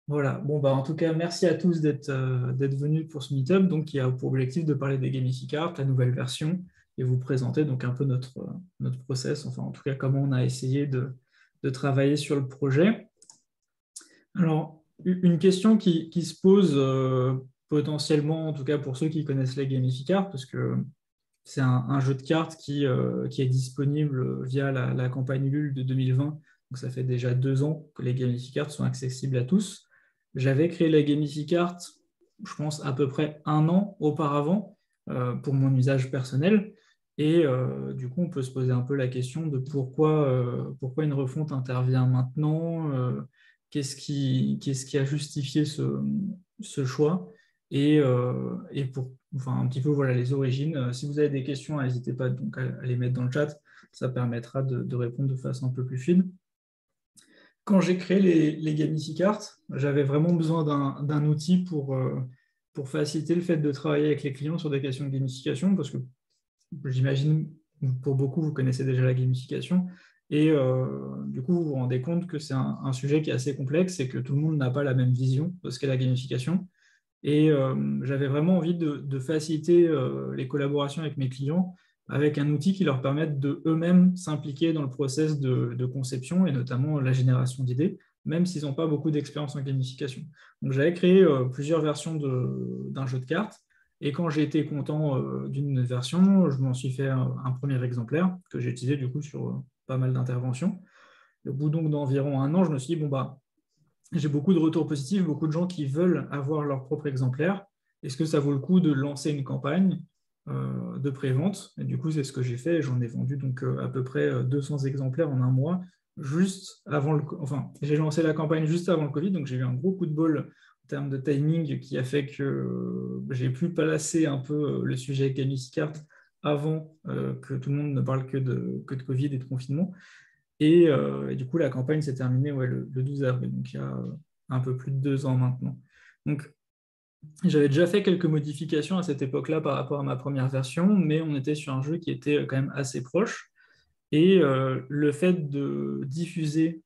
Voilà, bon, bah, en tout cas, merci à tous d'être venus pour ce meet-up, donc, qui a pour objectif de parler des Gamificart, la nouvelle version, et vous présenter donc un peu notre process, enfin en tout cas comment on a essayé de travailler sur le projet. Alors, une question qui se pose potentiellement, en tout cas pour ceux qui connaissent les Gamificart, parce que c'est un jeu de cartes qui est disponible via la campagne Ulule de 2020. Donc ça fait déjà 2 ans que les Gamificart sont accessibles à tous. J'avais créé la Gamificart, je pense, à peu près 1 an auparavant pour mon usage personnel. Et du coup, on peut se poser un peu la question de pourquoi une refonte intervient maintenant, qu'est-ce qui a justifié ce choix et pour enfin, un petit peu voilà, les origines. Si vous avez des questions, n'hésitez pas donc à les mettre dans le chat. Ça permettra de répondre de façon un peu plus fine. Quand j'ai créé les Gamificart, j'avais vraiment besoin d'un outil pour faciliter le fait de travailler avec les clients sur des questions de gamification, parce que j'imagine, pour beaucoup, vous connaissez déjà la gamification. Et du coup, vous vous rendez compte que c'est un sujet qui est assez complexe et que tout le monde n'a pas la même vision de ce qu'est la gamification. Et j'avais vraiment envie de faciliter les collaborations avec mes clients avec un outil qui leur permette de eux-mêmes s'impliquer dans le process de conception et notamment la génération d'idées, même s'ils n'ont pas beaucoup d'expérience en gamification. Donc j'avais créé plusieurs versions d'un jeu de cartes et quand j'ai été content d'une version, je m'en suis fait un premier exemplaire que j'ai utilisé du coup sur pas mal d'interventions. Au bout donc d'environ 1 an, je me suis dit, bon, bah, j'ai beaucoup de retours positifs, beaucoup de gens qui veulent avoir leur propre exemplaire. Est-ce que ça vaut le coup de lancer une campagne de prévente? Et du coup, c'est ce que j'ai fait. J'en ai vendu donc à peu près 200 exemplaires en 1 mois, juste avant enfin, j'ai lancé la campagne juste avant le Covid, donc j'ai eu un gros coup de bol en termes de timing qui a fait que j'ai pu placer un peu le sujet Gamificart avant que tout le monde ne parle que de Covid et de confinement. Et du coup, la campagne s'est terminée ouais, le 12 avril, donc il y a un peu plus de 2 ans maintenant. Donc, j'avais déjà fait quelques modifications à cette époque-là par rapport à ma première version, mais on était sur un jeu qui était quand même assez proche. Et le fait de diffuser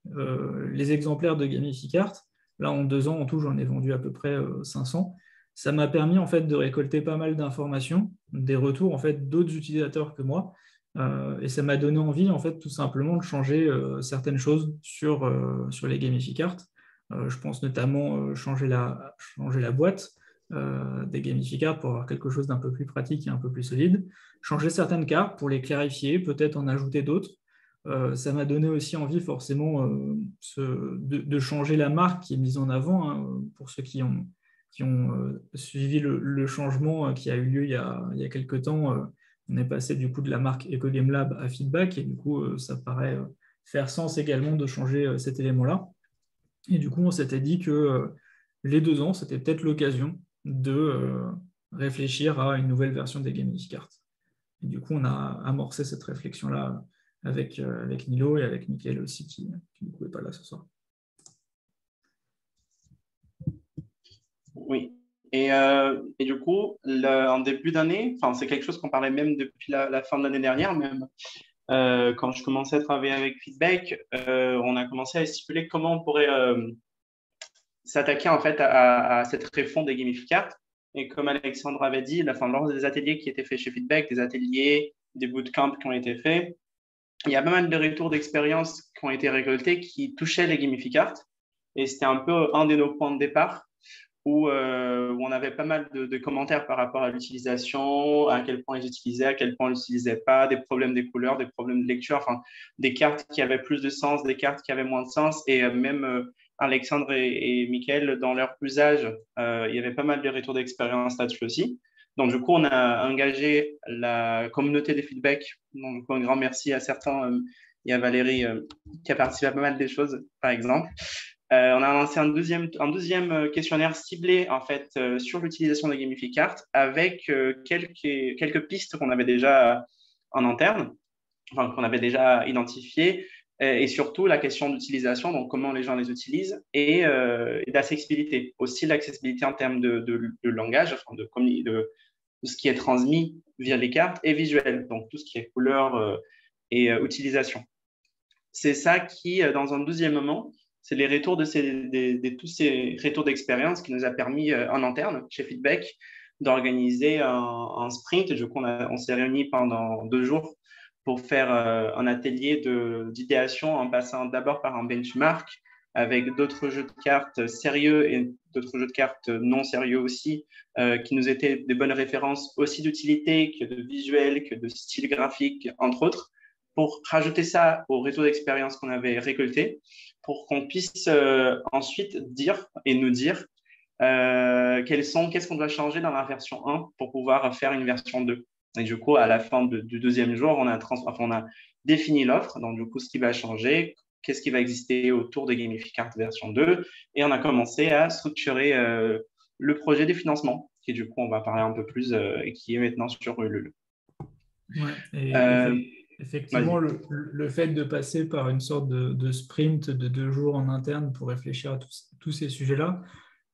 les exemplaires de Gamificart, là en 2 ans en tout, j'en ai vendu à peu près 500. Ça m'a permis en fait de récolter pas mal d'informations, des retours en fait d'autres utilisateurs que moi, et ça m'a donné envie en fait tout simplement de changer certaines choses sur les Gamificart. Je pense notamment changer la boîte des Gamificart pour avoir quelque chose d'un peu plus pratique et un peu plus solide, changer certaines cartes pour les clarifier, peut-être en ajouter d'autres. Ça m'a donné aussi envie forcément de changer la marque qui est mise en avant, hein, pour ceux qui ont suivi le changement qui a eu lieu il y a quelques temps. On est passé du coup de la marque EcoGameLab à Feedback et du coup ça paraît faire sens également de changer cet élément-là. Et du coup on s'était dit que les 2 ans c'était peut-être l'occasion de réfléchir à une nouvelle version des Gamificart. Et du coup, on a amorcé cette réflexion-là avec Nilo et avec Mickaël aussi, qui ne pouvait pas là ce soir. Oui. Et du coup, en début d'année, c'est quelque chose qu'on parlait même depuis la fin de l'année dernière, même quand je commençais à travailler avec Feedback, on a commencé à stipuler comment on pourrait s'attaquer en fait à cette refonte des gamificart. Et comme Alexandre avait dit, lors des ateliers qui étaient faits chez Feedback, des ateliers, des bootcamps qui ont été faits, il y a pas mal de retours d'expérience qui ont été récoltés qui touchaient les gamificart. Et c'était un peu un de nos points de départ où on avait pas mal de commentaires par rapport à l'utilisation, à quel point ils utilisaient, à quel point ils n'utilisaient pas, des problèmes des couleurs, des problèmes de lecture, des cartes qui avaient plus de sens, des cartes qui avaient moins de sens. Et même Alexandre et Mickaël, dans leur usage, il y avait pas mal de retours d'expérience là-dessus aussi. Donc, du coup, on a engagé la communauté des feedbacks. Donc, un grand merci à certains. Il y a Valérie qui a participé à pas mal des choses, par exemple. On a lancé un deuxième questionnaire ciblé en fait sur l'utilisation de Gamificart avec quelques pistes qu'on avait déjà en interne, qu'on avait déjà identifiées, et surtout la question d'utilisation, donc comment les gens les utilisent, et d'accessibilité. Aussi l'accessibilité en termes de langage, de ce qui est transmis via les cartes et visuel, donc tout ce qui est couleur et utilisation. C'est ça qui, dans un deuxième moment, c'est les retours tous ces retours d'expérience qui nous a permis en interne chez Feedback d'organiser un sprint. Du coup, on s'est réunis pendant 2 jours pour faire un atelier d'idéation en passant d'abord par un benchmark avec d'autres jeux de cartes sérieux et d'autres jeux de cartes non sérieux aussi, qui nous étaient des bonnes références aussi d'utilité que de visuel, que de style graphique, entre autres, pour rajouter ça au réseau d'expérience qu'on avait récolté, pour qu'on puisse ensuite dire et nous dire qu'est-ce qu'on doit changer dans la version 1 pour pouvoir faire une version 2. Et du coup, à la fin du deuxième jour, on a défini l'offre, donc du coup, ce qui va changer, qu'est-ce qui va exister autour de Gamificart version 2, et on a commencé à structurer le projet des financements, qui du coup, on va parler un peu plus, et qui est maintenant sur Ulule. Ouais, et effectivement, Vas-y. le fait de passer par une sorte de sprint de 2 jours en interne pour réfléchir à tous ces sujets-là,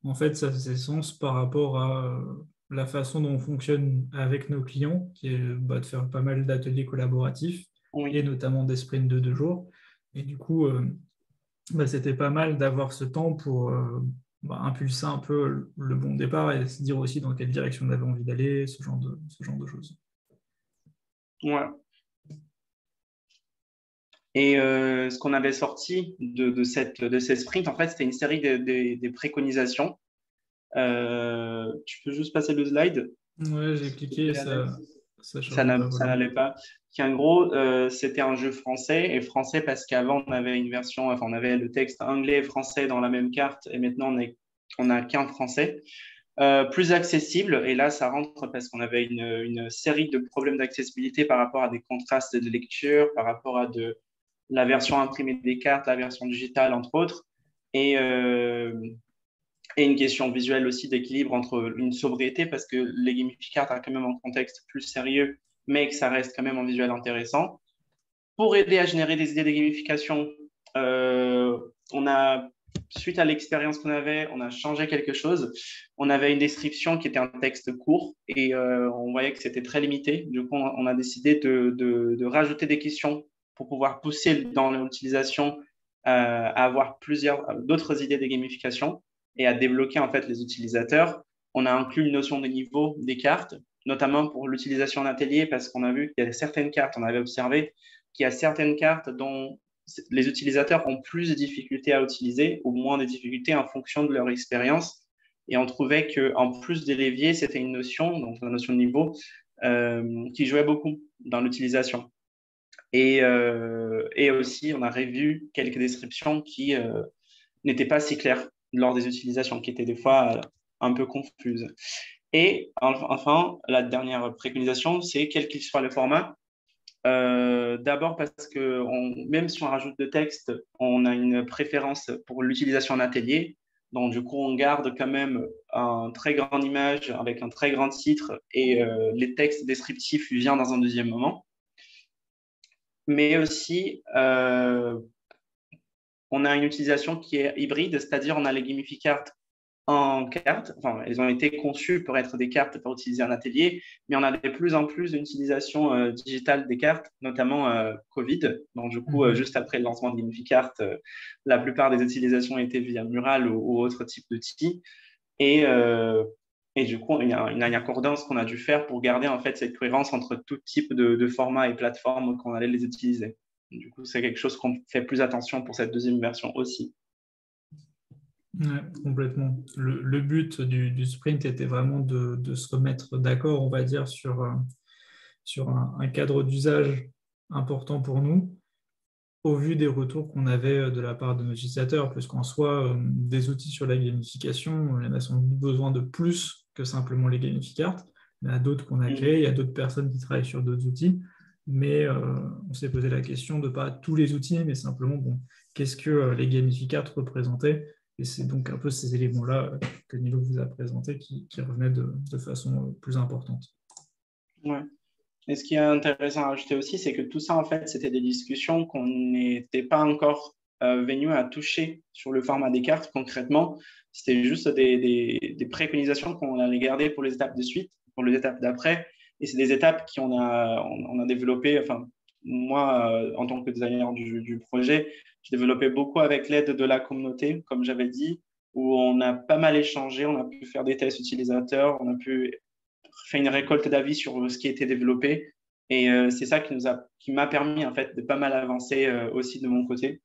en fait, ça fait sens par rapport à la façon dont on fonctionne avec nos clients, qui est de faire pas mal d'ateliers collaboratifs et Oui. notamment des sprints de 2 jours. Et du coup, c'était pas mal d'avoir ce temps pour impulser un peu le bon départ et se dire aussi dans quelle direction on avait envie d'aller, ce genre de choses. Ouais. Et ce qu'on avait sorti de ces sprints, en fait, c'était une série de préconisations. Tu peux juste passer le slide, Ouais, j'ai s'il te cliqué et plaît, Alex. ça Ça chargeait pas, ça voilà. n'allait pas. Qui en gros, c'était un jeu français, et français parce qu'avant, on avait une version, enfin, on avait le texte anglais et français dans la même carte, et maintenant, on n'a qu'un français. Plus accessible, et là, ça rentre parce qu'on avait une série de problèmes d'accessibilité par rapport à des contrastes de lecture, par rapport à la version imprimée des cartes, la version digitale, entre autres, et, euh, et une question visuelle aussi d'équilibre entre une sobriété, parce que les gamificards ont quand même un contexte plus sérieux, mais que ça reste quand même un visuel intéressant. Pour aider à générer des idées de gamification, on a, suite à l'expérience qu'on avait, on a changé quelque chose. On avait une description qui était un texte court et on voyait que c'était très limité. Du coup, on a décidé de rajouter des questions pour pouvoir pousser dans l'utilisation à avoir d'autres idées de gamification et à débloquer en fait les utilisateurs. On a inclus une notion de niveau des cartes, notamment pour l'utilisation en atelier, parce qu'on a vu qu'il y a certaines cartes, on avait observé qu'il y a certaines cartes dont les utilisateurs ont plus de difficultés à utiliser ou moins de difficultés en fonction de leur expérience. Et on trouvait qu'en plus des leviers, c'était une notion, donc la notion de niveau, qui jouait beaucoup dans l'utilisation. Et aussi, on a revu quelques descriptions qui n'étaient pas si claires lors des utilisations, qui étaient des fois un peu confuses. Et enfin, la dernière préconisation, c'est quel qu'il soit le format, d'abord parce que même si on rajoute de texte, on a une préférence pour l'utilisation en atelier. Donc, du coup, on garde quand même un très grande image avec un très grand titre et les textes descriptifs viennent dans un deuxième moment. Mais aussi, on a une utilisation qui est hybride, c'est-à-dire on a les gamificards en cartes. Enfin, elles ont été conçues pour être des cartes pour utiliser en atelier, mais on a de plus en plus d'utilisation digitale des cartes, notamment Covid. Donc, du coup, juste après le lancement de Gamificart, la plupart des utilisations étaient via Mural ou autre type d'outils. Et, et du coup, il y a une accordance qu'on a dû faire pour garder en fait cette cohérence entre tout type de format et plateforme qu'on allait les utiliser. Du coup, c'est quelque chose qu'on fait plus attention pour cette deuxième version aussi. Ouais, complètement. Le but du sprint était vraiment de se remettre d'accord, on va dire, sur un cadre d'usage important pour nous, au vu des retours qu'on avait de la part de nos utilisateurs, puisqu'en soi, des outils sur la gamification, il y en a sans doute besoin de plus que simplement les gamificards. Il y en a d'autres qu'on a créés, il y a d'autres personnes qui travaillent sur d'autres outils, mais on s'est posé la question de pas tous les outils, mais simplement, bon, qu'est-ce que les gamificards représentaient? Et c'est donc un peu ces éléments-là que Nilo vous a présentés qui revenaient de façon plus importante. Ouais. Et ce qui est intéressant à ajouter aussi, c'est que tout ça, en fait, c'était des discussions qu'on n'était pas encore venu à toucher sur le format des cartes concrètement. C'était juste des préconisations qu'on allait garder pour les étapes de suite, pour les étapes d'après. Et c'est des étapes on a développées, enfin, moi, en tant que designer du projet, Je développais beaucoup avec l'aide de la communauté, comme j'avais dit, où on a pas mal échangé, on a pu faire des tests utilisateurs, on a pu faire une récolte d'avis sur ce qui était développé. Et c'est ça qui m'a permis en fait de pas mal avancer aussi de mon côté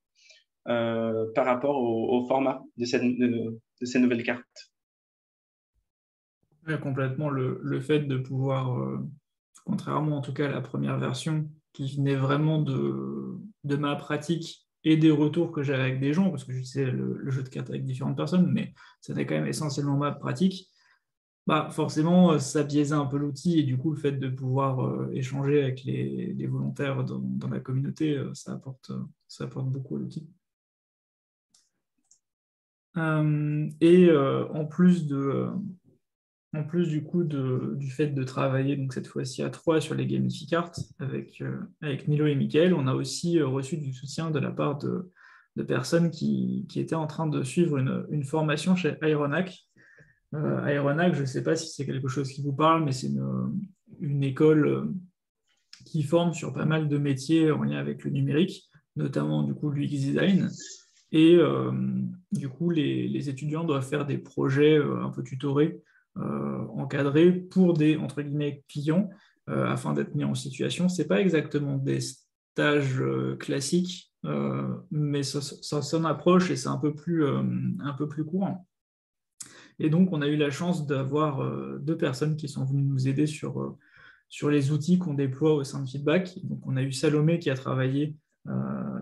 par rapport au format de ces nouvelles cartes. Ouais, complètement, le fait de pouvoir, contrairement en tout cas à la première version, qui venait vraiment de ma pratique et des retours que j'avais avec des gens, parce que j'utilisais le jeu de cartes avec différentes personnes, mais c'était quand même essentiellement ma pratique, bah forcément, ça biaisait un peu l'outil, et du coup, le fait de pouvoir échanger avec les volontaires dans la communauté, ça apporte beaucoup à l'outil. En plus du coup du fait de travailler donc cette fois-ci à trois sur les gamificards avec Nilo et Mickaël, on a aussi reçu du soutien de la part de personnes qui étaient en train de suivre une formation chez Ironac. Ironac, je ne sais pas si c'est quelque chose qui vous parle, mais c'est une école qui forme sur pas mal de métiers en lien avec le numérique, notamment du coup l'UX design. Et du coup, les étudiants doivent faire des projets un peu tutorés, encadrés pour des entre guillemets clients afin d'être mis en situation. C'est pas exactement des stages classiques, mais ça s'en approche et c'est un peu plus courant. Et donc, on a eu la chance d'avoir deux personnes qui sont venues nous aider sur les outils qu'on déploie au sein de Feedback. Donc, on a eu Salomé qui a travaillé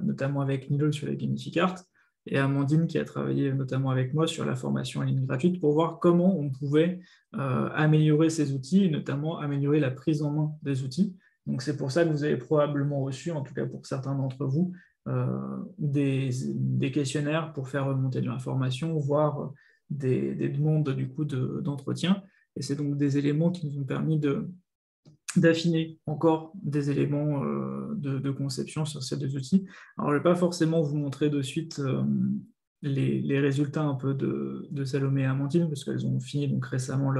notamment avec Nilo sur les gamificards et Amandine qui a travaillé notamment avec moi sur la formation en ligne gratuite pour voir comment on pouvait améliorer ces outils et notamment améliorer la prise en main des outils. Donc, c'est pour ça que vous avez probablement reçu, en tout cas pour certains d'entre vous, des questionnaires pour faire remonter de l'information, voire des demandes du coup d'entretien. Et c'est donc des éléments qui nous ont permis d'affiner encore des éléments de conception sur ces deux outils. Alors, je ne vais pas forcément vous montrer de suite les résultats un peu de Salomé et Amandine, parce qu'elles ont fini donc récemment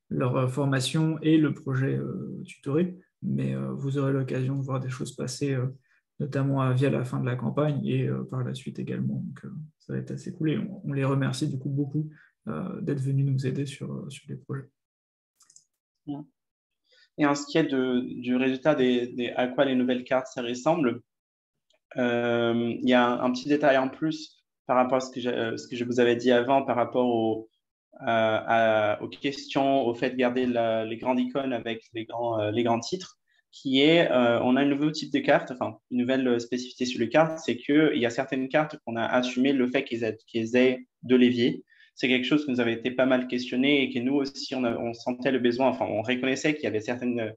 leur formation et le projet tutoré, mais vous aurez l'occasion de voir des choses passer, notamment via la fin de la campagne et par la suite également. Donc, ça va être assez cool et on les remercie du coup beaucoup d'être venus nous aider sur les projets. Et en ce qui est du résultat à quoi les nouvelles cartes ça ressemble, il y a un petit détail en plus par rapport à ce que je vous avais dit avant, par rapport aux questions, au fait de garder les grandes icônes avec les grands titres, qui est, on a un nouveau type de carte, enfin, une nouvelle spécificité sur les cartes, c'est qu'il y a certaines cartes qu'on a assumé le fait qu'ils aient deux leviers. C'est quelque chose qui nous avait été pas mal questionné et que nous aussi, on sentait le besoin, enfin, on reconnaissait qu'il y avait certaines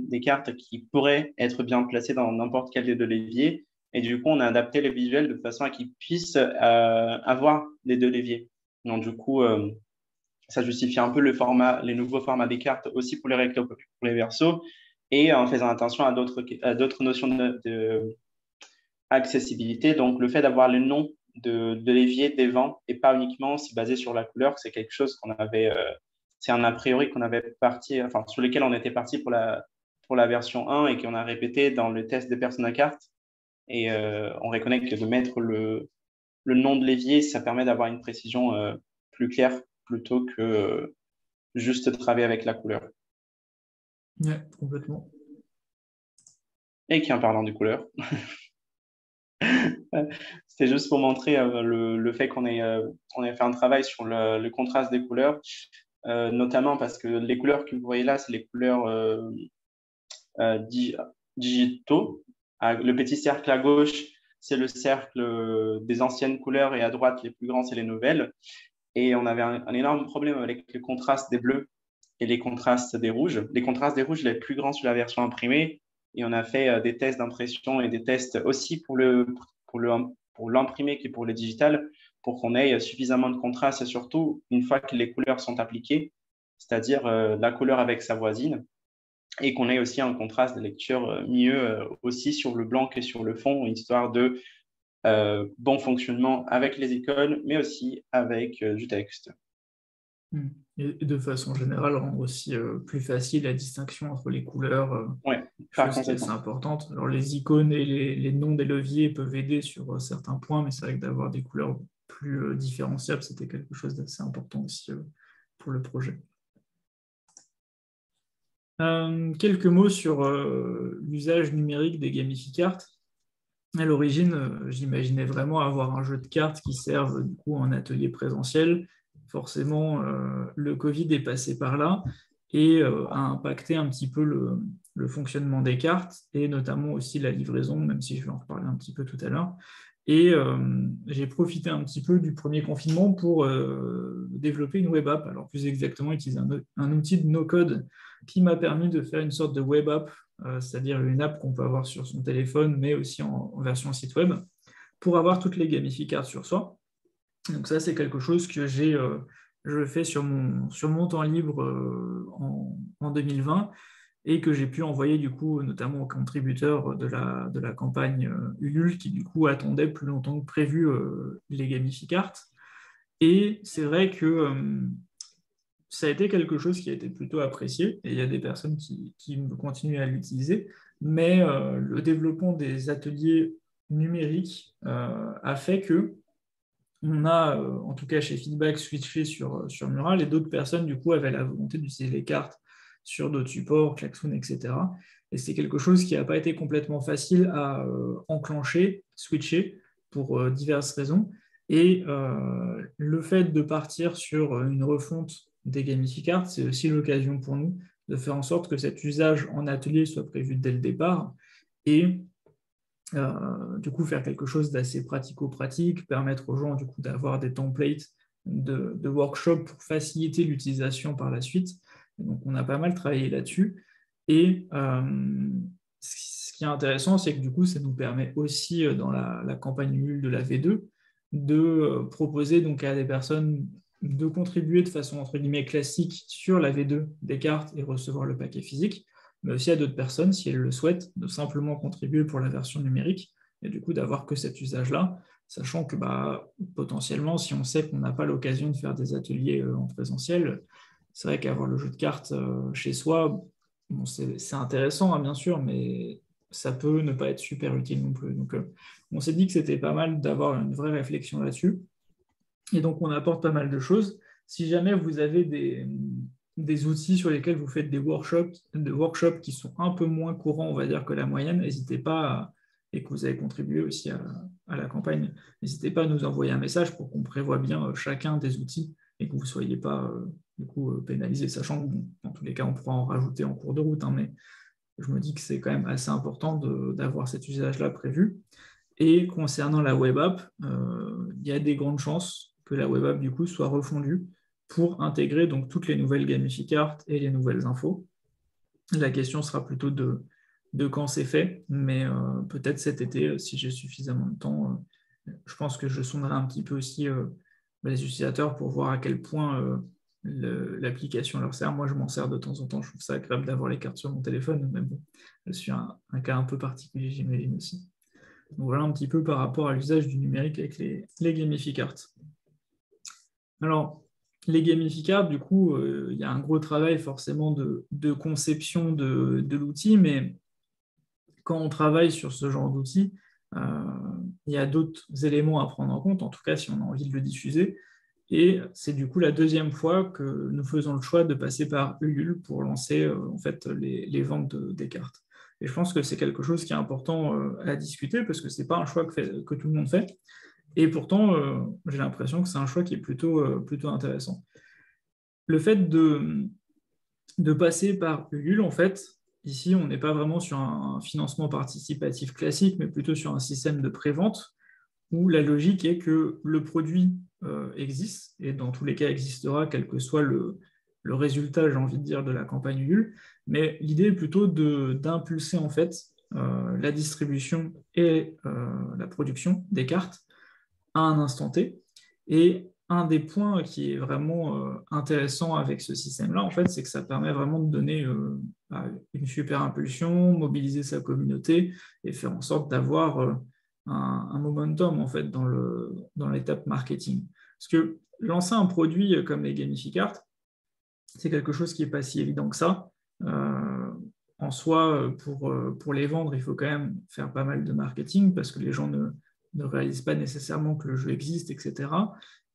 des cartes qui pourraient être bien placées dans n'importe quel des deux leviers. Et du coup, on a adapté le visuel de façon à qu'ils puissent avoir les deux leviers. Donc, du coup, ça justifie un peu les nouveaux formats des cartes aussi pour les rectos, pour les versos, et en faisant attention à d'autres notions d'accessibilité. Donc, le fait d'avoir le nom de l'évier, des vents, et pas uniquement s'y baser sur la couleur, c'est quelque chose c'est un a priori qu'on avait parti, enfin, sur lequel on était parti pour la version 1 et qu'on a répété dans le test des personnes à carte. Et on reconnaît que de mettre le nom de l'évier, ça permet d'avoir une précision plus claire plutôt que juste travailler avec la couleur. Ouais, complètement. Et qui en parlant de couleur, c'était juste pour montrer le fait on ait fait un travail sur le contraste des couleurs, notamment parce que les couleurs que vous voyez là, c'est les couleurs digitaux. Le petit cercle à gauche, c'est le cercle des anciennes couleurs et à droite, les plus grands, c'est les nouvelles. Et on avait un énorme problème avec le contraste des bleus et les contrastes des rouges. Les contrastes des rouges, les plus grands sur la version imprimée. Et on a fait des tests d'impression et des tests aussi pour l'imprimé que pour le digital, pour qu'on ait suffisamment de contraste et surtout une fois que les couleurs sont appliquées, c'est-à-dire la couleur avec sa voisine, et qu'on ait aussi un contraste de lecture mieux aussi sur le blanc que sur le fond, histoire de bon fonctionnement avec les icônes, mais aussi avec du texte. Et de façon générale, rendre aussi plus facile la distinction entre les couleurs, Ouais, par chose qui est assez conséquent. importante. Alors les icônes et les noms des leviers peuvent aider sur certains points, mais c'est vrai que d'avoir des couleurs plus différenciables, c'était quelque chose d'assez important aussi pour le projet. Quelques mots sur l'usage numérique des gamificards. À l'origine, j'imaginais vraiment avoir un jeu de cartes qui serve du coup en atelier présentiel. Forcément, le Covid est passé par là et a impacté un petit peu le fonctionnement des cartes et notamment aussi la livraison, même si je vais en reparler un petit peu tout à l'heure. Et j'ai profité un petit peu du premier confinement pour développer une web app. Alors plus exactement, utiliser un outil de no-code qui m'a permis de faire une sorte de web app, c'est-à-dire une app qu'on peut avoir sur son téléphone, mais aussi en version site web, pour avoir toutes les gamificards sur soi. Donc ça, c'est quelque chose que je fais sur mon temps libre en 2020 et que j'ai pu envoyer du coup notamment aux contributeurs de la campagne Ulule qui du coup attendaient plus longtemps que prévu les gamificards. Et c'est vrai que ça a été quelque chose qui a été plutôt apprécié et il y a des personnes qui continuent à l'utiliser, mais le développement des ateliers numériques a fait que on a, en tout cas chez Feedback, switché sur Mural et d'autres personnes, du coup, avaient la volonté d'utiliser les cartes sur d'autres supports, Klaxoon, etc. Et c'est quelque chose qui n'a pas été complètement facile à enclencher, switcher, pour diverses raisons. Et le fait de partir sur une refonte des gamificards, c'est aussi l'occasion pour nous de faire en sorte que cet usage en atelier soit prévu dès le départ et du coup faire quelque chose d'assez pratico-pratique, permettre aux gens du coup d'avoir des templates de workshop pour faciliter l'utilisation par la suite. Et donc on a pas mal travaillé là-dessus. Et ce qui est intéressant, c'est que du coup ça nous permet aussi dans la campagne Ulule de la V2 de proposer donc à des personnes de contribuer de façon entre guillemets classique sur la V2 des cartes et recevoir le paquet physique, mais aussi à d'autres personnes, si elles le souhaitent, de simplement contribuer pour la version numérique, et du coup d'avoir que cet usage-là, sachant que potentiellement, si on sait qu'on n'a pas l'occasion de faire des ateliers en présentiel, c'est vrai qu'avoir le jeu de cartes chez soi, bon, c'est intéressant, hein, bien sûr, mais ça peut ne pas être super utile non plus. Donc on s'est dit que c'était pas mal d'avoir une vraie réflexion là-dessus. Et donc, on apporte pas mal de choses. Si jamais vous avez des outils sur lesquels vous faites des workshops qui sont un peu moins courants, on va dire, que la moyenne, n'hésitez pas, et que vous avez contribué aussi à la campagne, n'hésitez pas à nous envoyer un message pour qu'on prévoie bien chacun des outils et que vous ne soyez pas du coup pénalisé, sachant que bon, dans tous les cas, on pourra en rajouter en cours de route, hein, mais je me dis que c'est quand même assez important d'avoir cet usage-là prévu. Et concernant la web app, il y a des grandes chances que la web app du coup soit refondue pour intégrer donc toutes les nouvelles gamificards et les nouvelles infos. La question sera plutôt de quand c'est fait, mais peut-être cet été, si j'ai suffisamment de temps. Je pense que je sonderai un petit peu aussi les utilisateurs pour voir à quel point l'application leur sert. Moi, je m'en sers de temps en temps. Je trouve ça agréable d'avoir les cartes sur mon téléphone, mais bon, je suis un cas un peu particulier, j'imagine aussi. Donc voilà un petit peu par rapport à l'usage du numérique avec les gamificards. Alors, les gamificards, du coup, il y a un gros travail forcément de conception de l'outil, mais quand on travaille sur ce genre d'outil, euh, il y a d'autres éléments à prendre en compte, en tout cas si on a envie de le diffuser. Et c'est du coup la deuxième fois que nous faisons le choix de passer par Ulule pour lancer en fait, les ventes des cartes. Et je pense que c'est quelque chose qui est important à discuter parce que ce n'est pas un choix que tout le monde fait. Et pourtant, j'ai l'impression que c'est un choix qui est plutôt intéressant. Le fait de passer par Ulule, en fait, ici, on n'est pas vraiment sur un financement participatif classique, mais plutôt sur un système de prévente où la logique est que le produit existe, et dans tous les cas existera, quel que soit le résultat, j'ai envie de dire, de la campagne Ulule, mais l'idée est plutôt d'impulser en fait la distribution et la production des cartes à un instant T. Et un des points qui est vraiment intéressant avec ce système-là, en fait, c'est que ça permet vraiment de donner une super impulsion, mobiliser sa communauté et faire en sorte d'avoir un momentum en fait dans l'étape marketing. Parce que lancer un produit comme les gamificards, c'est quelque chose qui n'est pas si évident que ça. En soi, pour les vendre, il faut quand même faire pas mal de marketing parce que les gens ne réalisent pas nécessairement que le jeu existe, etc.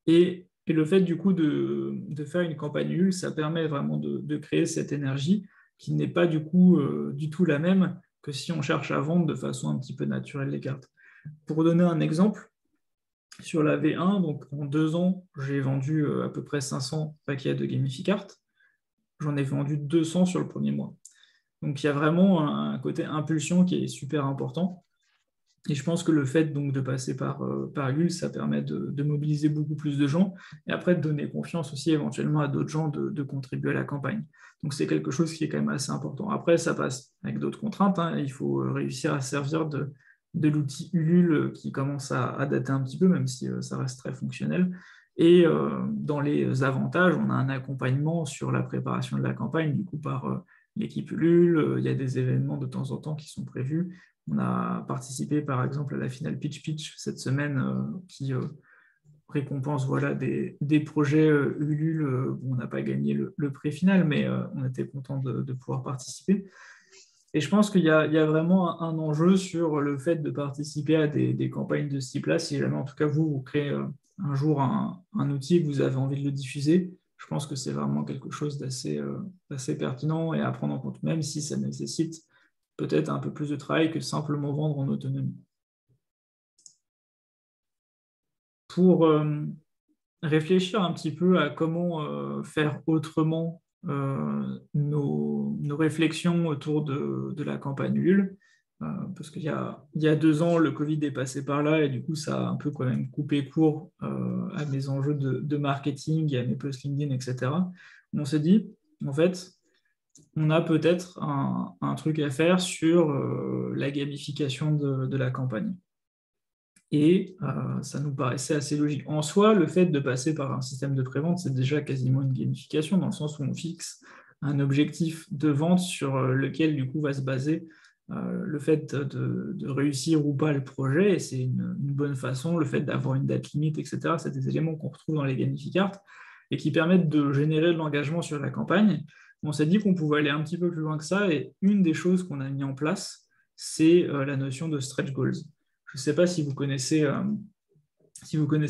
Et le fait du coup de faire une campagne Ulule, ça permet vraiment de créer cette énergie qui n'est pas du coup du tout la même que si on cherche à vendre de façon un petit peu naturelle les cartes. Pour donner un exemple, sur la V1, donc en 2 ans, j'ai vendu à peu près 500 paquets de Gamificart. J'en ai vendu 200 sur le premier mois. Donc il y a vraiment un côté impulsion qui est super important. Et je pense que le fait donc de passer par Ulule, ça permet de mobiliser beaucoup plus de gens et après de donner confiance aussi éventuellement à d'autres gens de contribuer à la campagne. Donc c'est quelque chose qui est quand même assez important. Après, ça passe avec d'autres contraintes, hein. Il faut réussir à servir de l'outil Ulule qui commence à dater un petit peu, même si ça reste très fonctionnel. Et dans les avantages, on a un accompagnement sur la préparation de la campagne, du coup par l'équipe Ulule. Il y a des événements de temps en temps qui sont prévus. On a participé par exemple à la finale Pitch Pitch cette semaine qui récompense voilà, des projets Ulule. On n'a pas gagné le prix final, mais on était content de pouvoir participer. Et je pense qu'il y a vraiment un enjeu sur le fait de participer à des campagnes de ce type-là. Si jamais, en tout cas, vous créez un jour un outil et que vous avez envie de le diffuser, je pense que c'est vraiment quelque chose d'assez pertinent et à prendre en compte, même si ça nécessite peut-être un peu plus de travail que simplement vendre en autonomie. Pour réfléchir un petit peu à comment faire autrement nos réflexions autour de la campagne Ulule, parce qu'il y a 2 ans, le Covid est passé par là et du coup, ça a un peu quand même coupé court à mes enjeux de marketing et à mes posts LinkedIn, etc. On s'est dit, en fait, on a peut-être un truc à faire sur la gamification de la campagne. Et ça nous paraissait assez logique. En soi, le fait de passer par un système de prévente, c'est déjà quasiment une gamification, dans le sens où on fixe un objectif de vente sur lequel, du coup, va se baser le fait de réussir ou pas le projet. Et c'est une bonne façon, le fait d'avoir une date limite, etc. C'est des éléments qu'on retrouve dans les gamificards et qui permettent de générer de l'engagement sur la campagne. On s'est dit qu'on pouvait aller un petit peu plus loin que ça. Et une des choses qu'on a mis en place, c'est la notion de stretch goals. Je ne sais pas si vous connaissez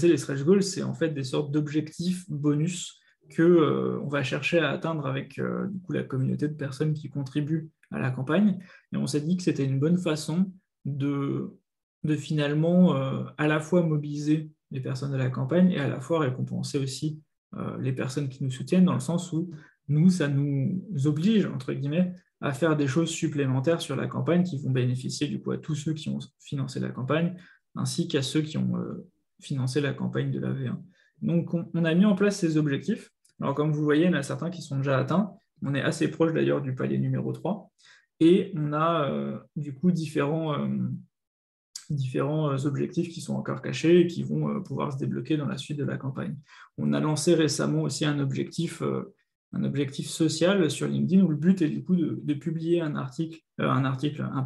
les stretch goals, c'est en fait des sortes d'objectifs bonus que on va chercher à atteindre avec du coup, la communauté de personnes qui contribuent à la campagne. Et on s'est dit que c'était une bonne façon de finalement à la fois mobiliser les personnes de la campagne et à la fois récompenser aussi les personnes qui nous soutiennent, dans le sens où nous, ça nous oblige, entre guillemets, à faire des choses supplémentaires sur la campagne qui vont bénéficier du coup à tous ceux qui ont financé la campagne, ainsi qu'à ceux qui ont financé la campagne de la V1. Donc on a mis en place ces objectifs. Alors comme vous voyez, il y en a certains qui sont déjà atteints. On est assez proche d'ailleurs du palier numéro 3. Et on a du coup différents objectifs qui sont encore cachés et qui vont pouvoir se débloquer dans la suite de la campagne. On a lancé récemment aussi un objectif social sur LinkedIn où le but est du coup de publier un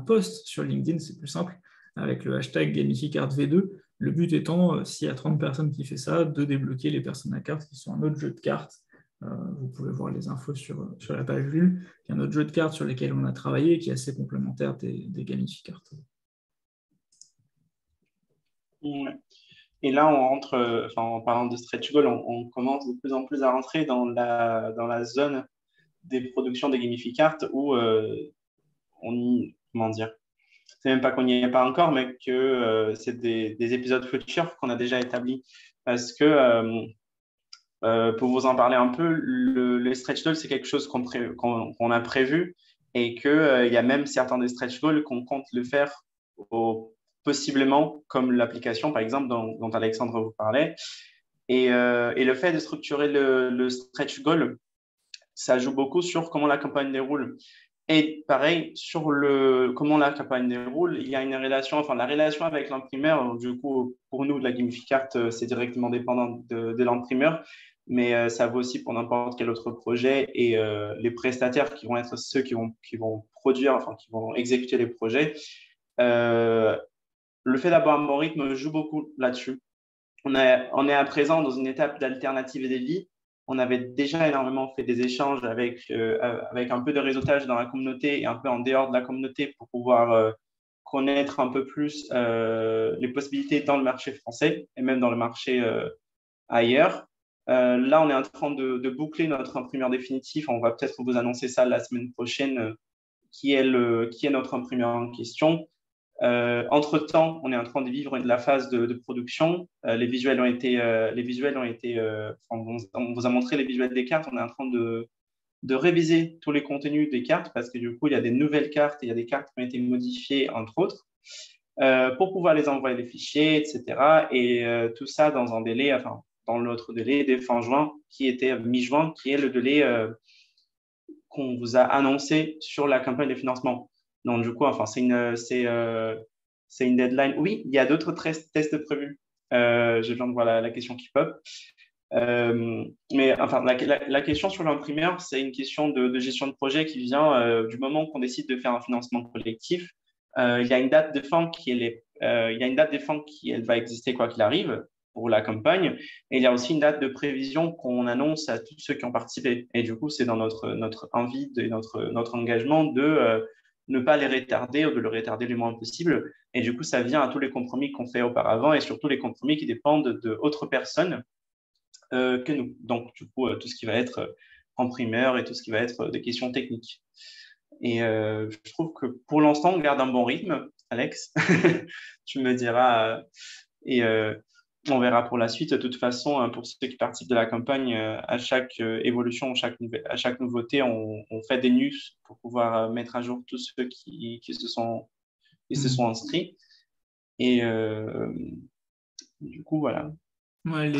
post sur LinkedIn, c'est plus simple, avec le hashtag GamifiCardV2. Le but étant, s'il y a 30 personnes qui font ça, de débloquer les personnes à cartes qui sont un autre jeu de cartes. Vous pouvez voir les infos sur la page Ulule. Il y a un autre jeu de cartes sur lesquels on a travaillé qui est assez complémentaire des Gamificards. Et là, on rentre, en parlant de stretch goal, on commence de plus en plus à rentrer dans la zone des productions des gamificards où comment dire, c'est même pas qu'on n'y est pas encore, mais que c'est des épisodes futurs qu'on a déjà établis. Parce que, pour vous en parler un peu, le stretch goal, c'est quelque chose qu'on a prévu et qu'il y a même certains des stretch goals qu'on compte le faire possiblement, comme l'application, par exemple, dont Alexandre vous parlait. Et le fait de structurer le stretch goal, ça joue beaucoup sur comment la campagne déroule. Et pareil, sur comment la campagne déroule, il y a une relation, la relation avec l'imprimeur, du coup, pour nous, de la gamificart, c'est directement dépendant de l'imprimeur, mais ça vaut aussi pour n'importe quel autre projet. Et les prestataires qui vont être ceux qui vont produire, qui vont exécuter les projets, le fait d'avoir un bon rythme joue beaucoup là-dessus. on est à présent dans une étape d'alternative et délit. On avait déjà énormément fait des échanges avec un peu de réseautage dans la communauté et un peu en dehors de la communauté pour pouvoir connaître un peu plus les possibilités dans le marché français et même dans le marché ailleurs. Là, on est en train de boucler notre imprimeur définitif. On va peut-être vous annoncer ça la semaine prochaine, qui est notre imprimeur en question. Entre-temps, on est en train de vivre la phase de production. Les visuels ont été, on vous a montré les visuels des cartes. On est en train de réviser tous les contenus des cartes parce que du coup, il y a des nouvelles cartes et il y a des cartes qui ont été modifiées, entre autres, pour pouvoir les envoyer les fichiers, etc. Et tout ça dans un délai, enfin, dans l'autre délai des fin juin, qui était mi-juin, qui est le délai qu'on vous a annoncé sur la campagne de financement. Donc, du coup, enfin, c'est une deadline. Oui, il y a d'autres tests prévus. Je viens de voir la question qui pop. Mais enfin, la question sur l'imprimeur, c'est une question de gestion de projet qui vient du moment qu'on décide de faire un financement collectif. Il y a une date de fin qui elle va exister quoi qu'il arrive pour la campagne. Et il y a aussi une date de prévision qu'on annonce à tous ceux qui ont participé. Et du coup, c'est dans notre envie, notre engagement de ne pas les retarder ou de le retarder le moins possible. Et du coup, ça vient à tous les compromis qu'on fait auparavant et surtout les compromis qui dépendent d'autres personnes que nous. Donc, du coup, tout ce qui va être en primeur et tout ce qui va être des questions techniques. Et je trouve que pour l'instant, on garde un bon rythme, Alex. Tu me diras. Et on verra pour la suite. De toute façon, pour ceux qui participent de la campagne, à chaque évolution, à chaque nouveauté, on fait des news pour pouvoir mettre à jour tous ceux qui se sont inscrits. Et du coup, voilà. Ouais,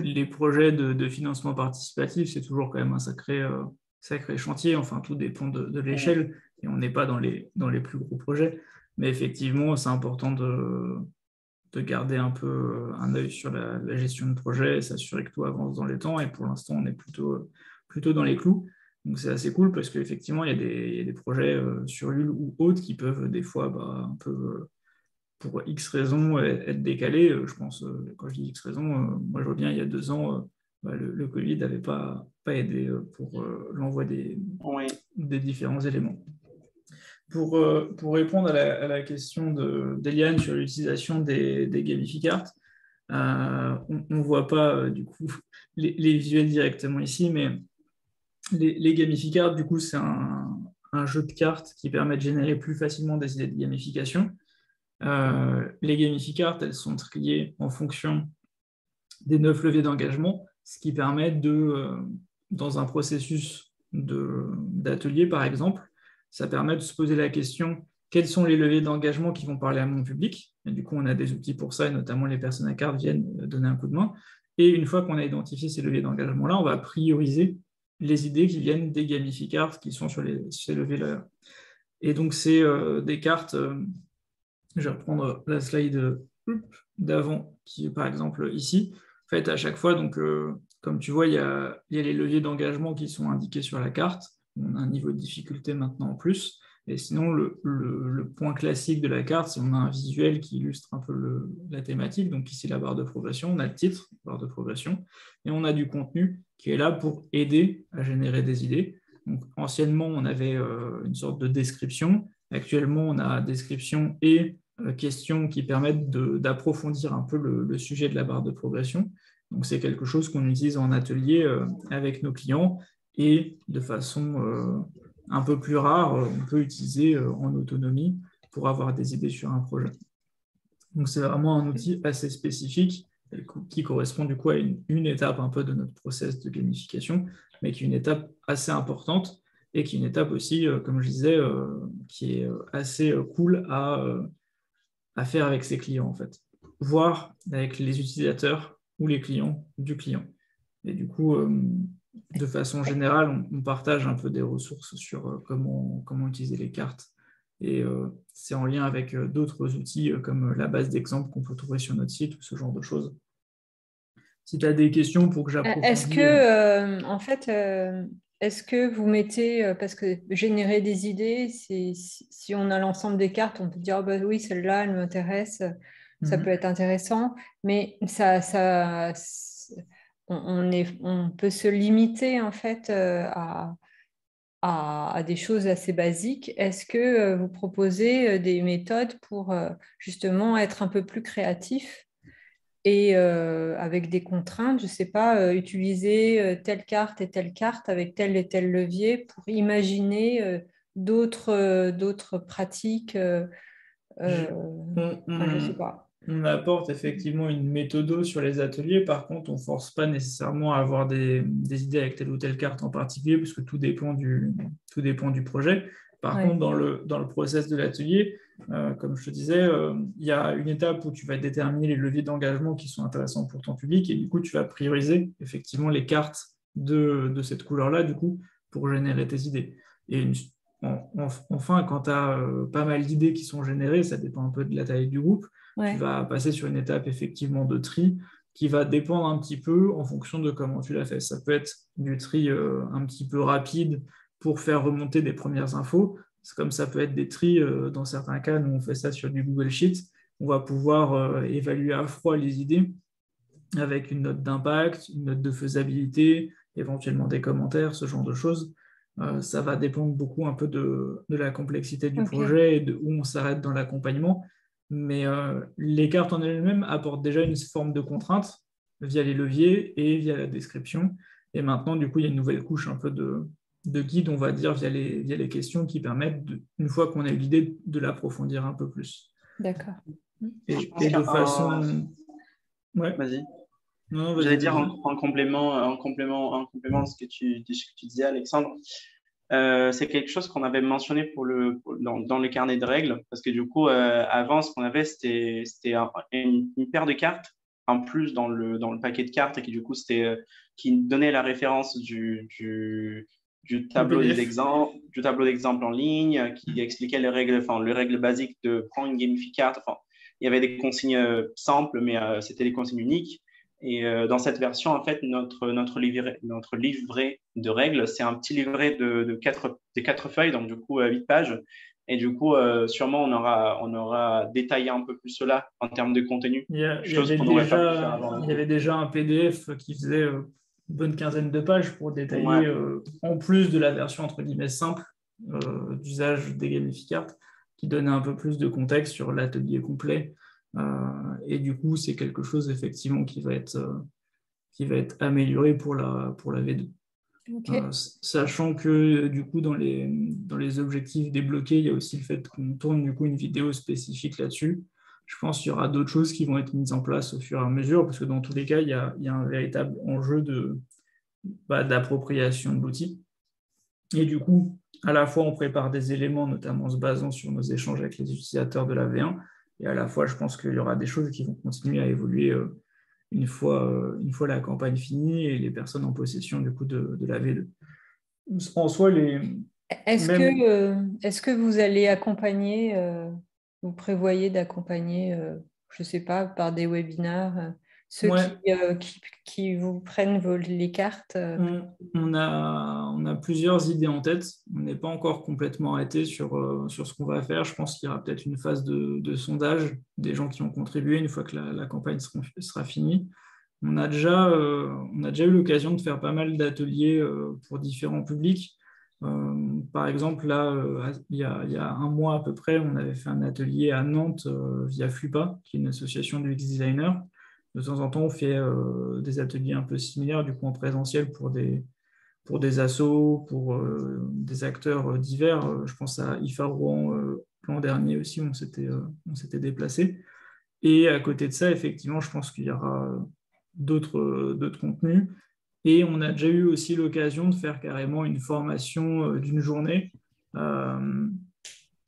les projets de financement participatif, c'est toujours quand même un sacré chantier. Enfin, tout dépend de l'échelle et on n'est pas dans les plus gros projets. Mais effectivement, c'est important de garder un peu un œil sur la gestion de projet, s'assurer que tout avance dans les temps. Et pour l'instant, on est plutôt dans les clous. Donc, c'est assez cool parce qu'effectivement, il y a des projets sur Ulule ou autres qui peuvent des fois un peu pour X raisons être décalé. Je pense, quand je dis X raisons, moi je vois bien il y a 2 ans, le Covid n'avait pas aidé pour l'envoi des différents éléments. Pour répondre à la question d'Eliane sur l'utilisation des gamificards, on ne voit pas du coup les visuels directement ici, mais les gamificards, du coup, c'est un jeu de cartes qui permet de générer plus facilement des idées de gamification. Les gamificards, elles sont triées en fonction des 9 leviers d'engagement, ce qui permet dans un processus d'atelier, par exemple, ça permet de se poser la question, quels sont les leviers d'engagement qui vont parler à mon public? Et du coup, on a des outils pour ça, et notamment les personnes à carte viennent donner un coup de main. Et une fois qu'on a identifié ces leviers d'engagement-là, on va prioriser les idées qui viennent des gamificards qui sont sur ces leviers-là. Et donc, c'est des cartes... je vais reprendre la slide d'avant, qui est par exemple ici. En fait, à chaque fois, donc, comme tu vois, il y a les leviers d'engagement qui sont indiqués sur la carte. On a un niveau de difficulté maintenant en plus. Et sinon, le point classique de la carte, c'est qu'on a un visuel qui illustre un peu la thématique. Donc ici, la barre de progression, on a le titre, barre de progression, et on a du contenu qui est là pour aider à générer des idées. Donc, anciennement, on avait une sorte de description. Actuellement, on a description et questions qui permettent d'approfondir un peu le sujet de la barre de progression. Donc, c'est quelque chose qu'on utilise en atelier avec nos clients et de façon un peu plus rare, on peut utiliser en autonomie pour avoir des idées sur un projet. Donc, c'est vraiment un outil assez spécifique qui correspond du coup à une étape un peu de notre process de gamification, mais qui est une étape assez importante et qui est une étape aussi, comme je disais, qui est assez cool à faire avec ses clients, en fait, voire avec les utilisateurs ou les clients du client. Et du coup, de façon générale, on partage un peu des ressources sur comment utiliser les cartes. Et c'est en lien avec d'autres outils comme la base d'exemples qu'on peut trouver sur notre site ou ce genre de choses. Si tu as des questions pour que j'approfondisse... Est-ce que, en fait, est-ce que vous mettez, parce que générer des idées, si on a l'ensemble des cartes, on peut dire, oh, bah oui, celle-là, elle m'intéresse. ça peut être intéressant, mais on peut se limiter en fait à des choses assez basiques. Est-ce que vous proposez des méthodes pour justement être un peu plus créatif et avec des contraintes, je ne sais pas, utiliser telle carte et telle carte avec tel et tel levier pour imaginer d'autres pratiques. Je ne sais pas. On apporte effectivement une méthode sur les ateliers. Par contre, on ne force pas nécessairement à avoir des idées avec telle ou telle carte en particulier, parce que tout dépend du projet. Par Ouais. contre, dans le process de l'atelier, comme je te disais, il y a une étape où tu vas déterminer les leviers d'engagement qui sont intéressants pour ton public, et du coup, tu vas prioriser effectivement les cartes de cette couleur-là, du coup, pour générer tes idées. Et enfin, quand tu as pas mal d'idées qui sont générées, ça dépend un peu de la taille du groupe, tu vas passer sur une étape effectivement de tri qui va dépendre un petit peu en fonction de comment tu l'as fait. Ça peut être du tri un petit peu rapide pour faire remonter des premières infos. C'est comme ça peut être des tris, dans certains cas, nous on fait ça sur du Google Sheet. On va pouvoir évaluer à froid les idées avec une note d'impact, une note de faisabilité, éventuellement des commentaires, ce genre de choses. Ça va dépendre beaucoup un peu de la complexité du projet et de où on s'arrête dans l'accompagnement. Mais les cartes en elles-mêmes apportent déjà une forme de contrainte via les leviers et via la description. Et maintenant, du coup, il y a une nouvelle couche un peu de guide, on va dire, via les questions qui permettent, une fois qu'on a eu l'idée, de l'approfondir un peu plus. D'accord. Et de façon... Ouais. Vas-y. Non, vas-y, J'allais dire vas-y. en complément de ce que tu disais, Alexandre. C'est quelque chose qu'on avait mentionné dans le carnet de règles, parce que du coup, avant, ce qu'on avait, c'était une paire de cartes, en plus dans le paquet de cartes, et qui du coup, qui donnait la référence du tableau d'exemple en ligne, qui expliquait les règles basiques de prendre une gamificard. Enfin, il y avait des consignes simples, mais c'était des consignes uniques. Et dans cette version, en fait, notre livret de règles, c'est un petit livret de 4 feuilles, donc du coup 8 pages. Et du coup, sûrement, on aura détaillé un peu plus cela en termes de contenu, chose qu'on n'aurait pas pu faire avant. Il y avait déjà un PDF qui faisait une bonne quinzaine de pages pour détailler, en plus de la version entre guillemets simple d'usage des gamificards, qui donnait un peu plus de contexte sur l'atelier complet. Et du coup, c'est quelque chose effectivement qui va être amélioré pour la V2. Sachant que du coup, dans les objectifs débloqués, il y a aussi le fait qu'on tourne du coup une vidéo spécifique là-dessus. Je pense qu'il y aura d'autres choses qui vont être mises en place au fur et à mesure, parce que dans tous les cas, il y a un véritable enjeu d'appropriation de l'outil. Et du coup, à la fois, on prépare des éléments, notamment en se basant sur nos échanges avec les utilisateurs de la V1, et à la fois, je pense qu'il y aura des choses qui vont continuer à évoluer une fois la campagne finie et les personnes en possession du coup de la V2. En soi, Est-ce que vous allez accompagner, vous prévoyez d'accompagner, je ne sais pas, par des webinaires, ceux qui vous prennent les cartes on a plusieurs idées en tête. On n'est pas encore complètement arrêté sur ce qu'on va faire. Je pense qu'il y aura peut-être une phase de sondage des gens qui ont contribué une fois que la campagne sera finie. On a déjà eu l'occasion de faire pas mal d'ateliers pour différents publics. Par exemple, là, il y a un mois à peu près, on avait fait un atelier à Nantes via FLUPA, qui est une association de UX designers. De temps en temps, on fait des ateliers un peu similaires, du coup en présentiel pour des assos, pour des acteurs divers. Je pense à IFA Rouen l'an dernier aussi, on s'était déplacé. Et à côté de ça, effectivement, je pense qu'il y aura d'autres contenus. Et on a déjà eu aussi l'occasion de faire carrément une formation d'une journée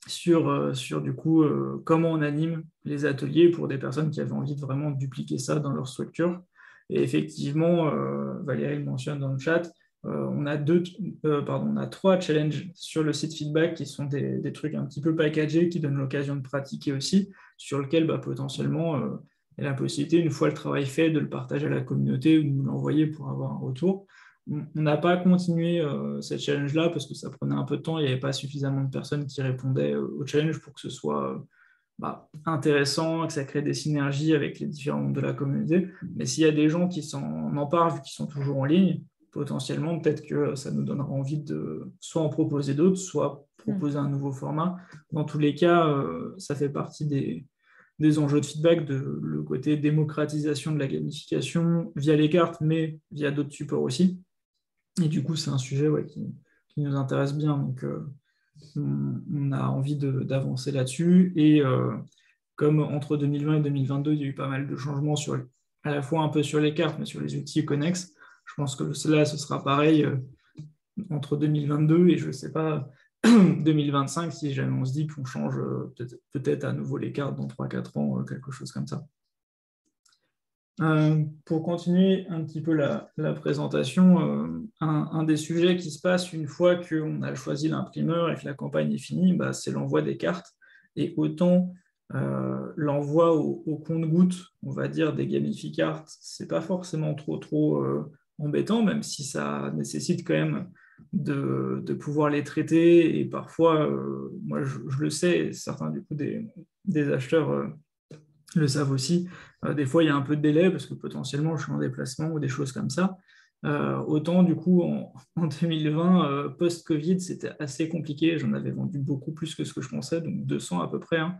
sur du coup comment on anime les ateliers pour des personnes qui avaient envie de vraiment dupliquer ça dans leur structure. Et effectivement, Valérie le mentionne dans le chat, on a 3 challenges sur le site feedback qui sont des trucs un petit peu packagés qui donnent l'occasion de pratiquer aussi, sur lequel potentiellement il y a la possibilité, une fois le travail fait, de le partager à la communauté ou de nous l'envoyer pour avoir un retour. On n'a pas continué cette challenge-là parce que ça prenait un peu de temps, il n'y avait pas suffisamment de personnes qui répondaient au challenge pour que ce soit intéressant, que ça crée des synergies avec les différents membres de la communauté. Mais s'il y a des gens qui s'en emparent, vu qu'ils sont toujours en ligne, potentiellement, peut-être que ça nous donnera envie de soit en proposer d'autres, soit proposer un nouveau format. Dans tous les cas, ça fait partie des enjeux de feedback, le côté démocratisation de la gamification via les cartes, mais via d'autres supports aussi. Et du coup, c'est un sujet qui nous intéresse bien. Donc, on a envie d'avancer là-dessus. Et comme entre 2020 et 2022, il y a eu pas mal de changements à la fois un peu sur les cartes, mais sur les outils connexes, je pense que là, ce sera pareil entre 2022 et je ne sais pas, 2025, si jamais on se dit qu'on change peut-être à nouveau les cartes dans 3-4 ans, quelque chose comme ça. Pour continuer un petit peu la présentation, un des sujets qui se passe une fois qu'on a choisi l'imprimeur et que la campagne est finie, c'est l'envoi des cartes. Et autant l'envoi au compte-gouttes, on va dire, des Gamificards, c'est pas forcément trop embêtant, même si ça nécessite quand même de pouvoir les traiter. Et parfois, moi je le sais, certains du coup des acheteurs le savent aussi. Des fois, il y a un peu de délai parce que potentiellement, je suis en déplacement ou des choses comme ça. Autant, du coup, en 2020, post-Covid, c'était assez compliqué. J'en avais vendu beaucoup plus que ce que je pensais, donc 200 à peu près. Hein.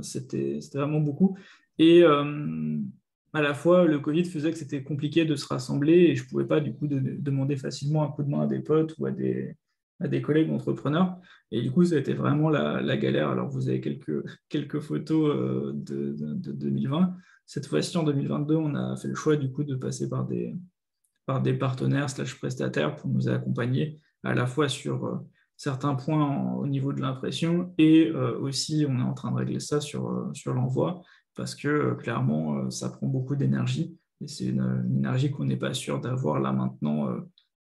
C'était vraiment beaucoup. Et à la fois, le Covid faisait que c'était compliqué de se rassembler et je ne pouvais pas, du coup, demander facilement un coup de main à des potes ou à des collègues entrepreneurs. Et du coup, ça a été vraiment la galère. Alors, vous avez quelques photos de 2020. Cette fois-ci, en 2022, on a fait le choix du coup de passer par des partenaires / prestataires pour nous accompagner à la fois sur certains points au niveau de l'impression et aussi on est en train de régler ça sur l'envoi parce que clairement, ça prend beaucoup d'énergie et c'est une énergie qu'on n'est pas sûr d'avoir là maintenant.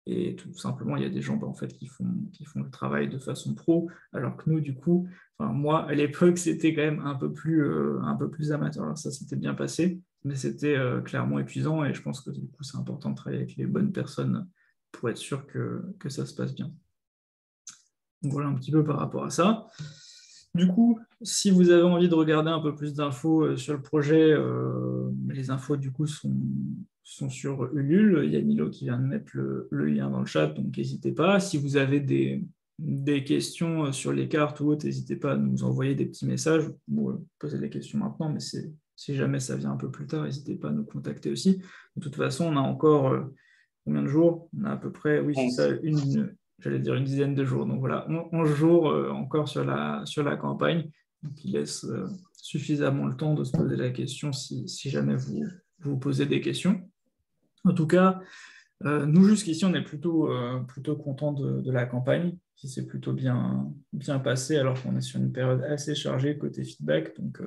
Et tout simplement, il y a des gens en fait, qui font le travail de façon pro, alors que nous, du coup, moi, à l'époque, c'était quand même un peu plus amateur. Alors ça s'était bien passé, mais c'était clairement épuisant et je pense que du coup, c'est important de travailler avec les bonnes personnes pour être sûr que ça se passe bien. Donc voilà un petit peu par rapport à ça. Du coup, si vous avez envie de regarder un peu plus d'infos sur le projet, les infos du coup sont sur Ulule. Il y a Milo qui vient de mettre le lien dans le chat, donc n'hésitez pas. Si vous avez des questions sur les cartes ou autres, n'hésitez pas à nous envoyer des petits messages ou poser des questions maintenant, mais si jamais ça vient un peu plus tard, n'hésitez pas à nous contacter aussi. De toute façon, on a encore combien de jours? On a à peu près, oui, c'est ça, j'allais dire une dizaine de jours. Donc voilà, 11 jours encore sur la campagne, qui laisse suffisamment le temps de se poser la question si jamais vous posez des questions. En tout cas, nous jusqu'ici, on est plutôt content de la campagne, qui s'est plutôt bien passée, alors qu'on est sur une période assez chargée côté feedback. Donc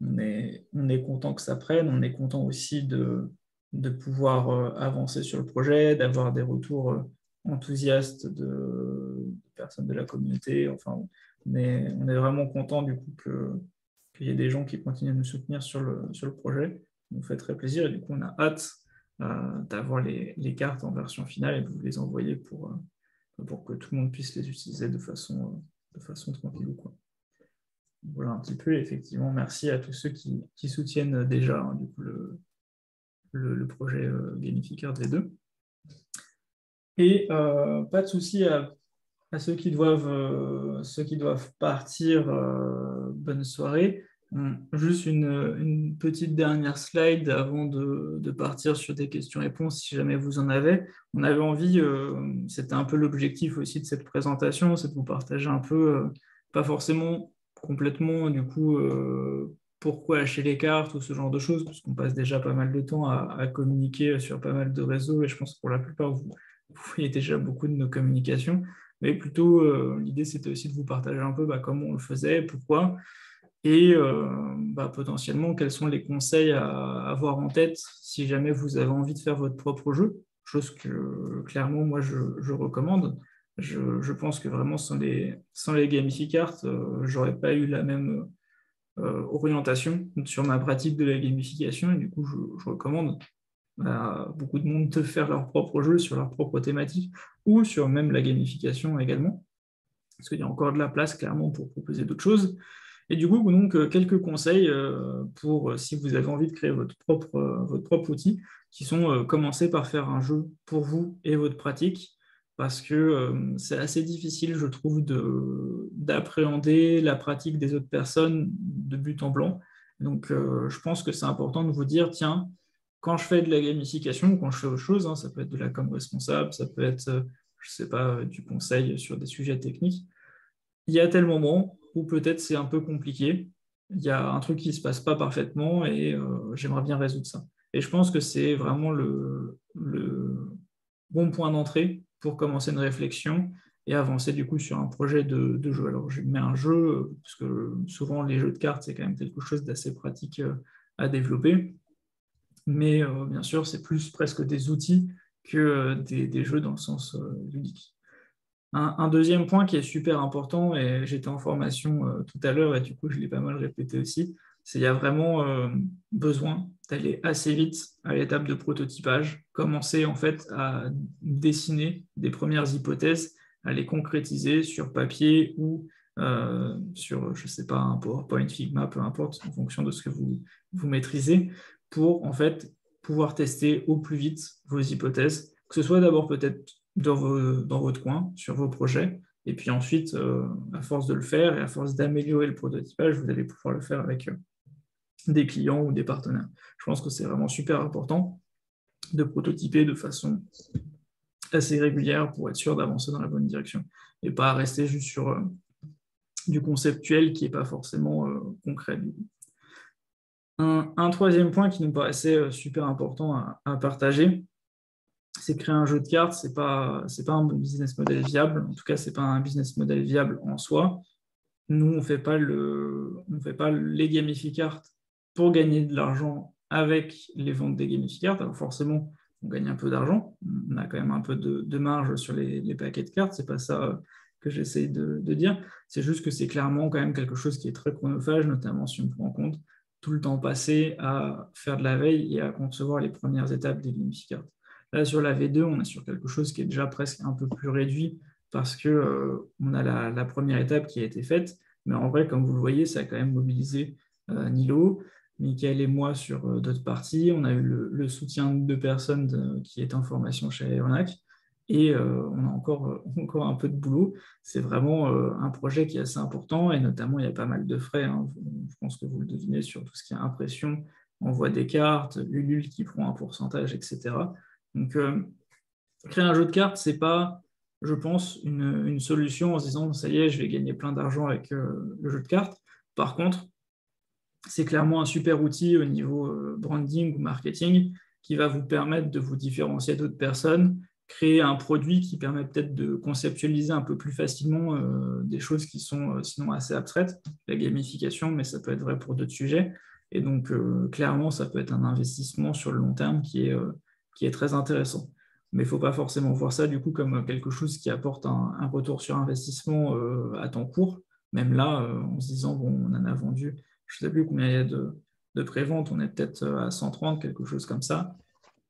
on est content que ça prenne, on est content aussi de pouvoir avancer sur le projet, d'avoir des retours enthousiastes de personnes de la communauté. Enfin, on est vraiment content du coup qu'il y ait des gens qui continuent à nous soutenir sur le projet. Ça nous fait très plaisir et du coup, on a hâte d'avoir les cartes en version finale et de vous les envoyer pour que tout le monde puisse les utiliser de façon tranquille, quoi. Voilà un petit peu, effectivement, merci à tous ceux qui soutiennent déjà hein, du coup, le projet Gamificard V2. Et pas de souci à ceux qui doivent partir. Bonne soirée. Juste une petite dernière slide avant de partir sur des questions-réponses, si jamais vous en avez. On avait envie, c'était un peu l'objectif aussi de cette présentation, c'est de vous partager un peu, pas forcément complètement, du coup, pourquoi acheter les cartes ou ce genre de choses, parce qu'on passe déjà pas mal de temps à communiquer sur pas mal de réseaux, et je pense que pour la plupart, vous voyez déjà beaucoup de nos communications, mais plutôt, l'idée, c'était aussi de vous partager un peu comment on le faisait, pourquoi, et potentiellement, quels sont les conseils à avoir en tête si jamais vous avez envie de faire votre propre jeu, chose que, clairement, moi, je recommande. Je pense que vraiment, sans les Gamificards, j'aurais pas eu la même orientation sur ma pratique de la gamification. Et du coup, je recommande à beaucoup de monde de faire leur propre jeu sur leur propre thématique ou sur même la gamification également. Parce qu'il y a encore de la place, clairement, pour proposer d'autres choses. Et du coup, donc, quelques conseils pour si vous avez envie de créer votre propre outil, qui sont commencer par faire un jeu pour vous et votre pratique, parce que c'est assez difficile, je trouve, d'appréhender la pratique des autres personnes de but en blanc. Donc, je pense que c'est important de vous dire, tiens, quand je fais de la gamification, ou quand je fais autre chose, hein, ça peut être de la com responsable, ça peut être, je sais pas, du conseil sur des sujets techniques, il y a tel moment où peut-être c'est un peu compliqué, il y a un truc qui ne se passe pas parfaitement et j'aimerais bien résoudre ça. Et je pense que c'est vraiment le bon point d'entrée pour commencer une réflexion et avancer du coup sur un projet de jeu. Alors je mets un jeu, parce que souvent les jeux de cartes, c'est quand même quelque chose d'assez pratique à développer, mais bien sûr, c'est plus presque des outils que des jeux dans le sens ludique. Un deuxième point qui est super important, et j'étais en formation tout à l'heure, et du coup je l'ai pas mal répété aussi, c'est qu'il y a vraiment besoin d'aller assez vite à l'étape de prototypage, commencer en fait à dessiner des premières hypothèses, à les concrétiser sur papier ou sur, je sais pas, un PowerPoint, Figma, peu importe, en fonction de ce que vous maîtrisez, pour en fait pouvoir tester au plus vite vos hypothèses, que ce soit d'abord peut-être dans votre coin, sur vos projets. Et puis ensuite, à force de le faire et à force d'améliorer le prototypage, vous allez pouvoir le faire avec des clients ou des partenaires. Je pense que c'est vraiment super important de prototyper de façon assez régulière pour être sûr d'avancer dans la bonne direction et pas rester juste sur du conceptuel qui n'est pas forcément concret. Un troisième point qui nous paraissait super important à partager, c'est créer un jeu de cartes, c'est pas un business model viable. En tout cas, c'est pas un business model viable en soi. Nous, on fait pas les gamificards pour gagner de l'argent avec les ventes des gamificards. Alors forcément, on gagne un peu d'argent. On a quand même un peu de marge sur les paquets de cartes. C'est pas ça que j'essaie de dire. C'est juste que c'est clairement quand même quelque chose qui est très chronophage, notamment si on prend en compte tout le temps passé à faire de la veille et à concevoir les premières étapes des gamificards. Là, sur la V2, on est sur quelque chose qui est déjà presque un peu plus réduit parce que on a la première étape qui a été faite. Mais en vrai, comme vous le voyez, ça a quand même mobilisé Nilo, Mickaël et moi sur d'autres parties. On a eu le soutien de personnes qui étaient en formation chez Aeronac. Et on a encore un peu de boulot. C'est vraiment un projet qui est assez important. Et notamment, il y a pas mal de frais, hein. Je pense que vous le devinez sur tout ce qui est impression, envoi des cartes, Ulule qui prend un pourcentage, etc. Donc, créer un jeu de cartes, c'est pas, je pense, une solution en se disant, ça y est, je vais gagner plein d'argent avec le jeu de cartes. Par contre, c'est clairement un super outil au niveau branding ou marketing qui va vous permettre de vous différencier d'autres personnes, créer un produit qui permet peut-être de conceptualiser un peu plus facilement des choses qui sont sinon assez abstraites, la gamification, mais ça peut être vrai pour d'autres sujets. Et donc, clairement, ça peut être un investissement sur le long terme qui est très intéressant. Mais il ne faut pas forcément voir ça du coup comme quelque chose qui apporte un retour sur investissement à temps court. Même là, en se disant, bon, on en a vendu, je ne sais plus combien il y a de préventes, on est peut-être à 130, quelque chose comme ça.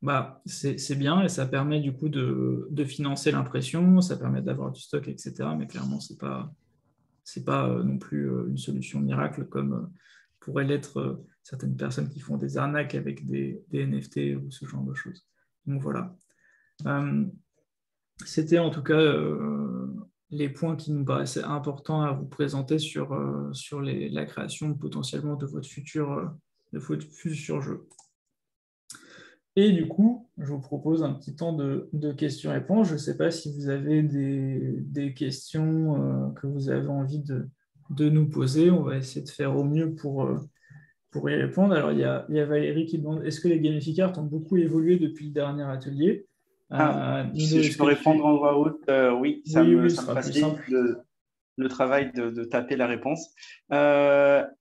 Bah, c'est bien et ça permet du coup de financer l'impression, ça permet d'avoir du stock, etc. Mais clairement, c'est pas non plus une solution miracle comme pourraient l'être certaines personnes qui font des arnaques avec des NFT ou ce genre de choses. Donc voilà. C'était en tout cas les points qui nous paraissaient importants à vous présenter sur la création potentiellement de votre futur jeu. Et du coup, je vous propose un petit temps de questions-réponses. Je ne sais pas si vous avez des questions que vous avez envie de nous poser. On va essayer de faire au mieux pour y répondre. Alors, il y a Valérie qui demande, est-ce que les gamificards ont beaucoup évolué depuis le dernier atelier? Si Nino, je est-ce peux que répondre tu... en voix haute, oui, Oui, ce ça me sera plus facilite simple. le travail de taper la réponse.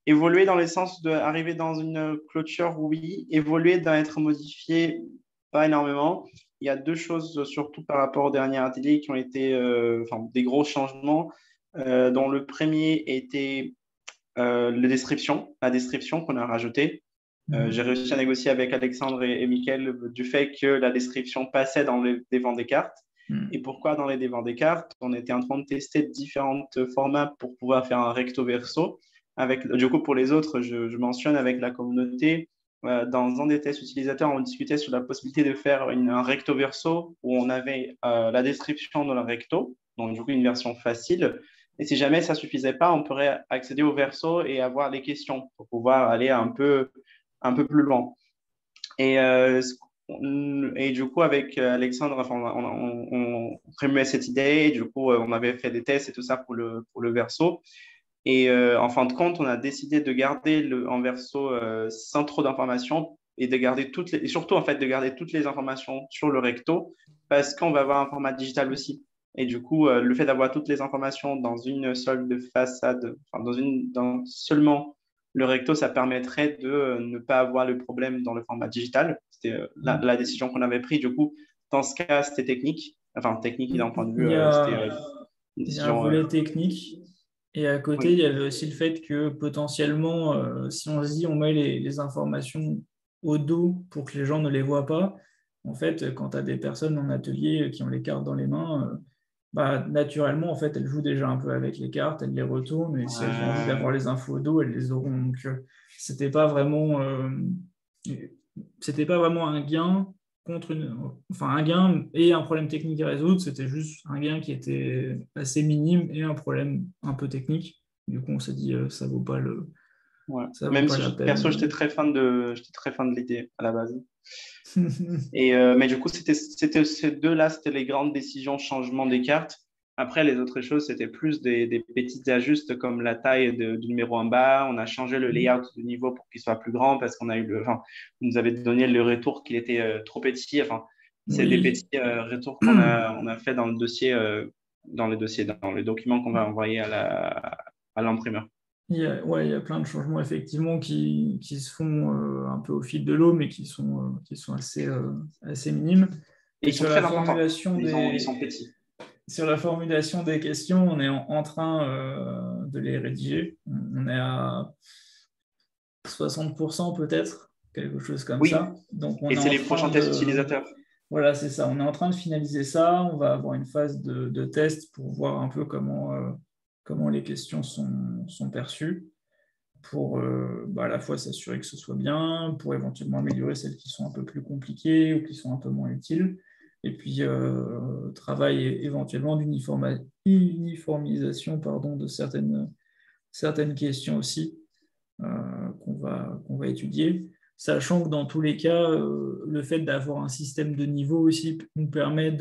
Évoluer dans le sens d'arriver dans une clôture, oui. Évoluer d'être modifié, pas énormément. Il y a deux choses, surtout par rapport au dernier atelier, qui ont été des gros changements, dont le premier était la description qu'on a rajoutée. J'ai réussi à négocier avec Alexandre et Mickaël du fait que la description passait dans les dévents des cartes. Et pourquoi dans les dévents des cartes? On était en train de tester différents formats pour pouvoir faire un recto verso. du coup, pour les autres, je mentionne avec la communauté. Dans un des tests utilisateurs, on discutait sur la possibilité de faire un recto verso où on avait la description de la recto, donc du coup une version facile. Et si jamais ça suffisait pas, on pourrait accéder au verso et avoir les questions pour pouvoir aller un peu plus loin. Et, et du coup, avec Alexandre, enfin, on remuait cette idée. Et du coup, on avait fait des tests et tout ça pour le verso. Et en fin de compte, on a décidé de garder en verso sans trop d'informations et de garder et surtout en fait de garder toutes les informations sur le recto parce qu'on va avoir un format digital aussi. Et du coup, le fait d'avoir toutes les informations dans une seule façade, enfin dans seulement le recto, ça permettrait de ne pas avoir le problème dans le format digital. C'était la décision qu'on avait prise. Du coup, dans ce cas, c'était technique. Enfin, technique d'un point de vue, c'était une il y a un décision. volet technique. Et à côté, Oui. il y avait aussi le fait que potentiellement, si on se dit on met les informations au dos pour que les gens ne les voient pas, en fait, quand tu as des personnes en atelier qui ont les cartes dans les mains, bah, naturellement, en fait, elles jouent déjà un peu avec les cartes, elles les retournent, et si elles ont envie d'avoir les infos au dos, elles les auront. Donc, c'était pas vraiment, c'était pas vraiment un gain enfin un gain et un problème technique à résoudre, c'était juste un gain qui était assez minime et un problème un peu technique. Du coup, on s'est dit ça vaut pas Ouais. ça vaut Même pas si la perso, peine. j'étais très fan de l'idée à la base. Et, mais du coup, ces deux-là, c'était les grandes décisions, changement des cartes. Après, les autres choses, c'était plus des petites ajustes comme la taille du numéro en bas. On a changé le layout du niveau pour qu'il soit plus grand parce qu'on a eu enfin, on nous avait donné le retour qu'il était trop petit. Enfin, c'est des Oui. petits retours on a fait dans le dossier, dans le document qu'on va envoyer à l'imprimeur. Ouais, il y a plein de changements effectivement qui se font un peu au fil de l'eau, mais qui sont assez minimes. Et Et ils sont très importants. Ils sont petits. sur la formulation des questions, on est en train de les rédiger. On est à 60% peut-être, quelque chose comme Oui, ça. Donc on et est c'est en les train prochains tests de... utilisateurs. Voilà, c'est ça. On est en train de finaliser ça. On va avoir une phase de test pour voir un peu comment les questions sont perçues, pour à la fois s'assurer que ce soit bien, pour éventuellement améliorer celles qui sont un peu plus compliquées ou qui sont un peu moins utiles. Et puis, travail éventuellement d'uniformisation de certaines questions aussi qu'on va étudier, sachant que dans tous les cas, le fait d'avoir un système de niveau aussi nous permet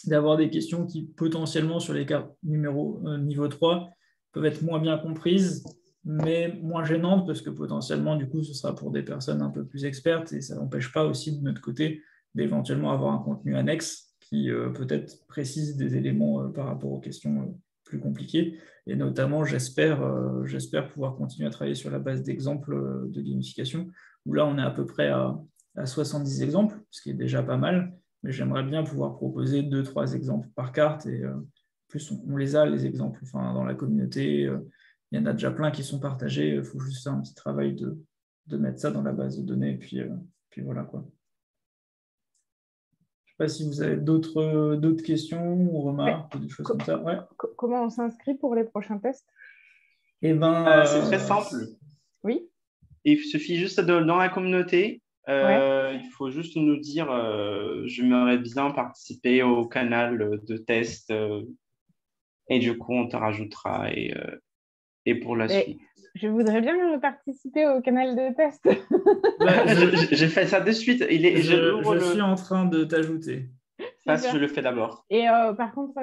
d'avoir des questions qui potentiellement sur les cartes niveau 3 peuvent être moins bien comprises, mais moins gênantes parce que potentiellement, du coup, ce sera pour des personnes un peu plus expertes et ça n'empêche pas aussi de notre côté d'éventuellement avoir un contenu annexe qui peut-être précise des éléments par rapport aux questions plus compliquées. Et notamment, j'espère pouvoir continuer à travailler sur la base d'exemples de gamification, où là, on est à peu près à 70 exemples, ce qui est déjà pas mal, mais j'aimerais bien pouvoir proposer 2-3 exemples par carte. Et plus, on les a, les exemples, enfin, dans la communauté. Il y en a déjà plein qui sont partagés. Il faut juste faire un petit travail de mettre ça dans la base de données. Et puis voilà quoi. Je ne sais pas si vous avez d'autres questions ou Ouais. remarques ou des choses comme ça. Ouais. Comment on s'inscrit pour les prochains tests? Eh ben, C'est très simple. Oui. Il suffit juste dans la communauté, Ouais. il faut juste nous dire j'aimerais bien participer au canal de test et du coup on te rajoutera et pour la Mais suite. je voudrais bien participer au canal de test. J'ai fait ça de suite. je suis en train de t'ajouter. Passe, je Super. le fais d'abord. Et par contre,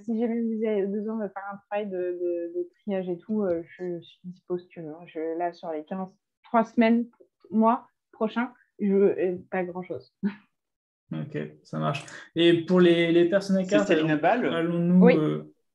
si jamais vous avez besoin de faire un travail de triage et tout, je suis dispo si tu veux. Là, sur les 3 semaines, mois prochains, pas grand-chose. Ok, ça marche. Et pour les personnes à C'est carte, Céline Ball? allons-nous... Oui,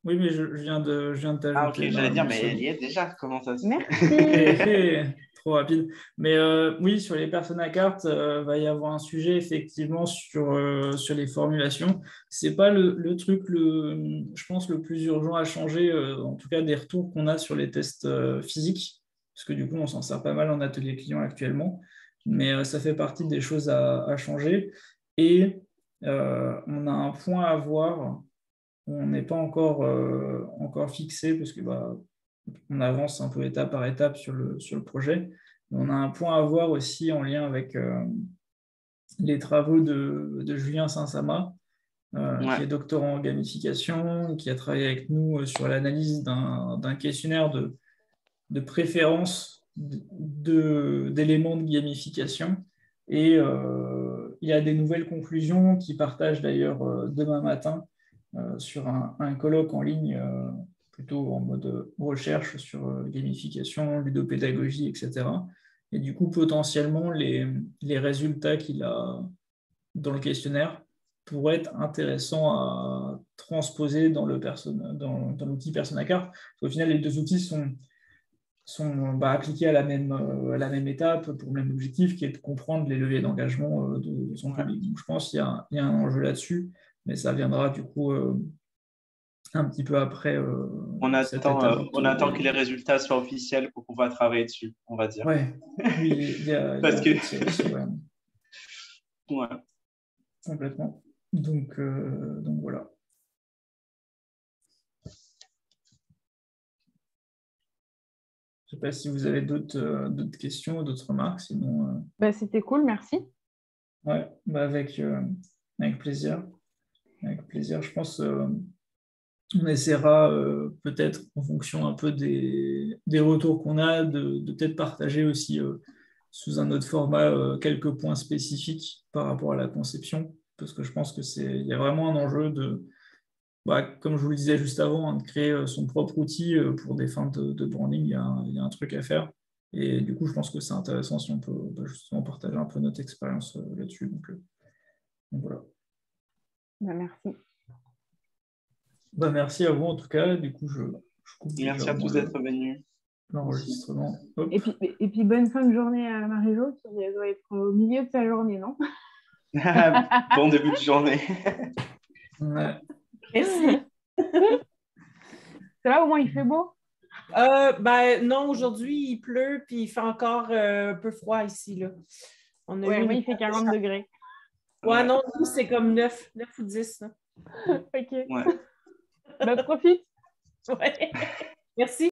oui, mais je viens de Ah ok, t'ajouter j'allais dire, normalement. mais C'est elle bon. y est déjà, comment ça se fait? merci. Trop rapide. Mais oui, sur les personnes à carte, va y avoir un sujet effectivement sur les formulations. C'est pas le truc, je pense, le plus urgent à changer, en tout cas des retours qu'on a sur les tests physiques, parce que du coup, on s'en sert pas mal en atelier client actuellement. Mais ça fait partie des choses à changer. Et on a un point à voir. On n'est pas encore fixé parce que on avance un peu étape par étape sur le projet. On a un point à voir aussi en lien avec les travaux de Julien Saint-Sama, qui est doctorant en gamification, qui a travaillé avec nous sur l'analyse d'un questionnaire de préférence d'éléments de gamification. Et il y a des nouvelles conclusions qui partagent d'ailleurs demain matin sur un colloque en ligne, plutôt en mode recherche sur gamification, ludopédagogie, etc. Et du coup, potentiellement, les résultats qu'il a dans le questionnaire pourraient être intéressants à transposer dans l'outil Persona-Card. Parce qu'au final, les deux outils sont appliqués à la même étape pour le même objectif, qui est de comprendre les leviers d'engagement de son public. Donc, je pense qu'il y a un enjeu là-dessus, mais ça viendra du coup un petit peu après cette étape. On attend que les résultats soient officiels pour pouvoir travailler dessus, on va dire. Ouais, oui, il y a Parce que... aussi, ouais. Ouais. Complètement. Donc voilà. Je ne sais pas si vous avez d'autres questions, d'autres remarques, sinon... C'était cool, merci. Ouais, avec plaisir. Avec plaisir. Je pense on essaiera peut-être en fonction un peu des retours qu'on a, de peut-être partager aussi sous un autre format quelques points spécifiques par rapport à la conception, parce que je pense il y a vraiment un enjeu comme je vous le disais juste avant, de créer son propre outil pour des fins de branding. Il y a un truc à faire. Et du coup, je pense que c'est intéressant si on peut justement partager un peu notre expérience là-dessus. Donc voilà. Merci. Merci à vous en tout cas. Du coup, je coupe. Merci à tous d'être venus. L'enregistrement. Et puis bonne fin de journée à Marie-Jo, qui doit être au milieu de sa journée, non? Bon début de journée. Ouais. Merci. Ça va, au moins il fait beau? Non, aujourd'hui il pleut puis il fait encore un peu froid ici. Là. Moi, il fait 40 degrés. Ouais, non, nous, c'est comme 9 ou 10. Là. OK. Ouais. Profite. Ouais. Merci.